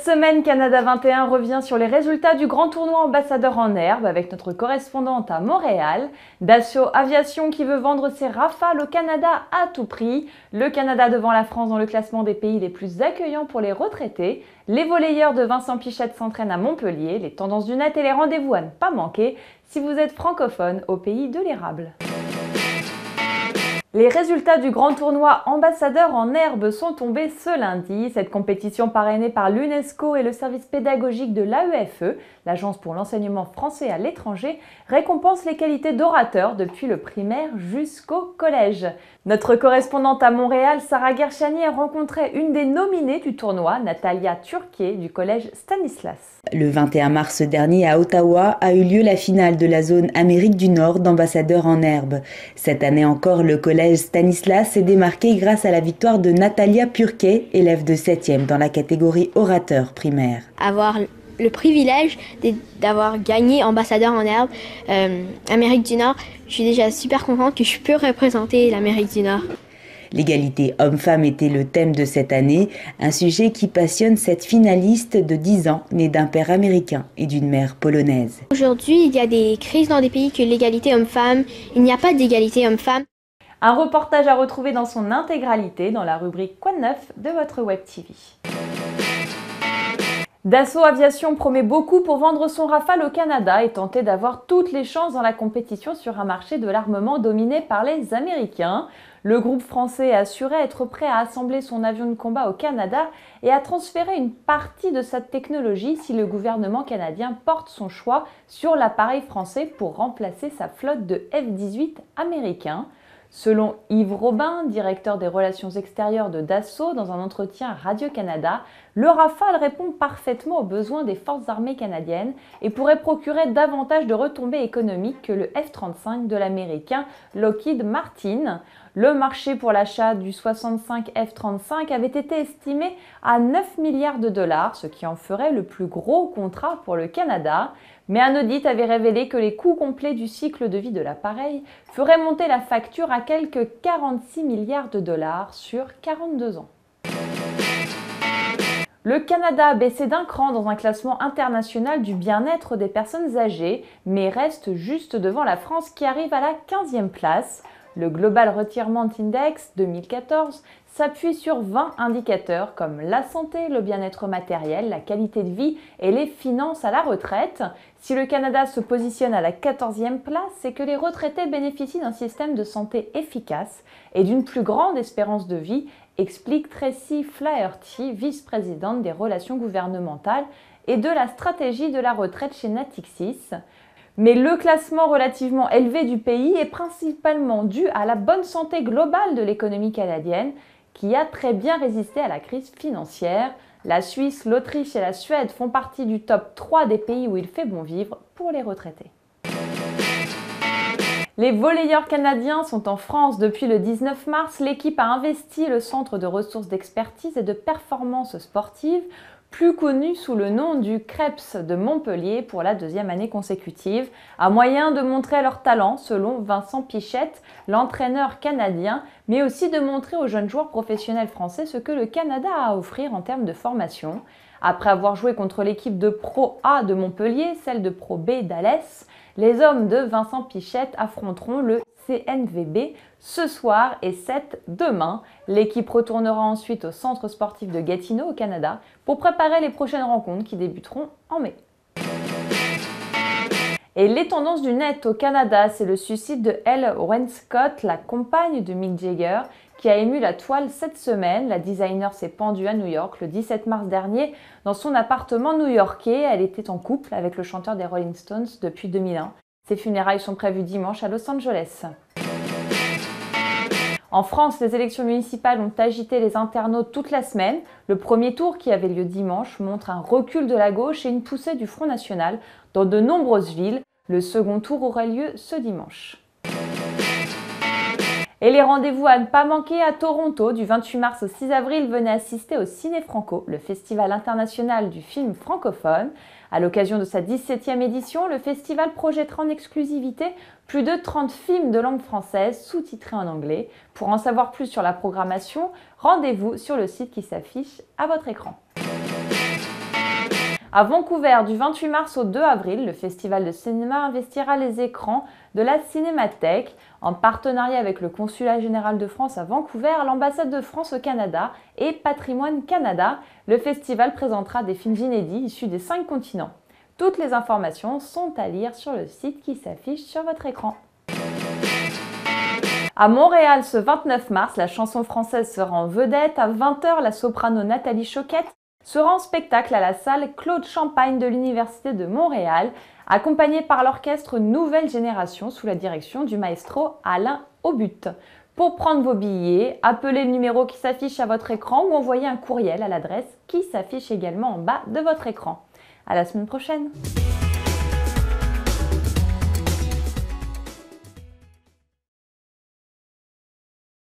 semaine, Canada 21 revient sur les résultats du grand tournoi ambassadeur en herbe avec notre correspondante à Montréal. Dassault Aviation qui veut vendre ses Rafales au Canada à tout prix. Le Canada devant la France dans le classement des pays les plus accueillants pour les retraités. Les volleyeurs de Vincent Pichette s'entraînent à Montpellier. Les tendances du net et les rendez-vous à ne pas manquer si vous êtes francophone au pays de l'érable. Les résultats du grand tournoi ambassadeur en herbe sont tombés ce lundi. Cette compétition parrainée par l'UNESCO et le service pédagogique de l'AEFE, l'Agence pour l'enseignement français à l'étranger, récompense les qualités d'orateur depuis le primaire jusqu'au collège. Notre correspondante à Montréal, Sarah Gershani, a rencontré une des nominées du tournoi, Natalia Turquet du collège Stanislas. Le 21 mars dernier à Ottawa a eu lieu la finale de la zone Amérique du Nord d'ambassadeur en herbe. Cette année encore, le collège Stanislas s'est démarqué grâce à la victoire de Natalia Turquet, élève de 7e dans la catégorie orateur primaire. Avoir le privilège d'avoir gagné ambassadeur en herbe Amérique du Nord, je suis déjà super contente que je peux représenter l'Amérique du Nord. L'égalité homme-femme était le thème de cette année, un sujet qui passionne cette finaliste de 10 ans, née d'un père américain et d'une mère polonaise. Aujourd'hui, il y a des crises dans des pays que l'égalité homme-femme, il n'y a pas d'égalité homme-femme. Un reportage à retrouver dans son intégralité dans la rubrique Quoi de neuf de votre Web TV. Dassault Aviation promet beaucoup pour vendre son Rafale au Canada et tenter d'avoir toutes les chances dans la compétition sur un marché de l'armement dominé par les Américains. Le groupe français a assuré être prêt à assembler son avion de combat au Canada et à transférer une partie de sa technologie si le gouvernement canadien porte son choix sur l'appareil français pour remplacer sa flotte de F-18 américains. Selon Yves Robin, directeur des relations extérieures de Dassault, dans un entretien à Radio-Canada, le Rafale répond parfaitement aux besoins des forces armées canadiennes et pourrait procurer davantage de retombées économiques que le F-35 de l'américain Lockheed Martin. Le marché pour l'achat du 65 F-35 avait été estimé à 9 milliards de dollars, ce qui en ferait le plus gros contrat pour le Canada. Mais un audit avait révélé que les coûts complets du cycle de vie de l'appareil feraient monter la facture à quelques 46 milliards de dollars sur 42 ans. Le Canada a baissé d'un cran dans un classement international du bien-être des personnes âgées, mais reste juste devant la France qui arrive à la 15e place. Le Global Retirement Index 2014 s'appuie sur 20 indicateurs comme la santé, le bien-être matériel, la qualité de vie et les finances à la retraite. Si le Canada se positionne à la 14e place, c'est que les retraités bénéficient d'un système de santé efficace et d'une plus grande espérance de vie, explique Tracy Flaherty, vice-présidente des relations gouvernementales et de la stratégie de la retraite chez Natixis. Mais le classement relativement élevé du pays est principalement dû à la bonne santé globale de l'économie canadienne qui a très bien résisté à la crise financière. La Suisse, l'Autriche et la Suède font partie du top 3 des pays où il fait bon vivre pour les retraités. Les volleyeurs canadiens sont en France depuis le 19 mars. L'équipe a investi le Centre de ressources d'expertise et de performance sportive, plus connu sous le nom du CREPS de Montpellier pour la 2e année consécutive, à moyen de montrer leur talent selon Vincent Pichette, l'entraîneur canadien, mais aussi de montrer aux jeunes joueurs professionnels français ce que le Canada a à offrir en termes de formation. Après avoir joué contre l'équipe de Pro A de Montpellier, celle de Pro B d'Alès, les hommes de Vincent Pichette affronteront le CNVB ce soir et 7 demain. L'équipe retournera ensuite au centre sportif de Gatineau au Canada pour préparer les prochaines rencontres qui débuteront en mai. Et les tendances du net au Canada, c'est le suicide de Elle Wainscott, la compagne de Mick Jagger, qui a ému la toile cette semaine. La designer s'est pendue à New York le 17 mars dernier dans son appartement new-yorkais. Elle était en couple avec le chanteur des Rolling Stones depuis 2001. Ses funérailles sont prévues dimanche à Los Angeles. En France, les élections municipales ont agité les internautes toute la semaine. Le premier tour, qui avait lieu dimanche, montre un recul de la gauche et une poussée du Front National dans de nombreuses villes. Le second tour aura lieu ce dimanche. Et les rendez-vous à ne pas manquer à Toronto, du 28 mars au 6 avril, venez assister au Ciné Franco, le festival international du film francophone. À l'occasion de sa 17e édition, le festival projettera en exclusivité plus de 30 films de langue française sous-titrés en anglais. Pour en savoir plus sur la programmation, rendez-vous sur le site qui s'affiche à votre écran. À Vancouver, du 28 mars au 2 avril, le Festival de cinéma investira les écrans de la Cinémathèque. En partenariat avec le Consulat général de France à Vancouver, l'ambassade de France au Canada et Patrimoine Canada, le festival présentera des films inédits issus des 5 continents. Toutes les informations sont à lire sur le site qui s'affiche sur votre écran. À Montréal, ce 29 mars, la chanson française sera en vedette. À 20 h, la soprano Nathalie Choquette sera en spectacle à la salle Claude Champagne de l'Université de Montréal, accompagnée par l'orchestre Nouvelle Génération sous la direction du maestro Alain Aubut. Pour prendre vos billets, appelez le numéro qui s'affiche à votre écran ou envoyez un courriel à l'adresse qui s'affiche également en bas de votre écran. À la semaine prochaine!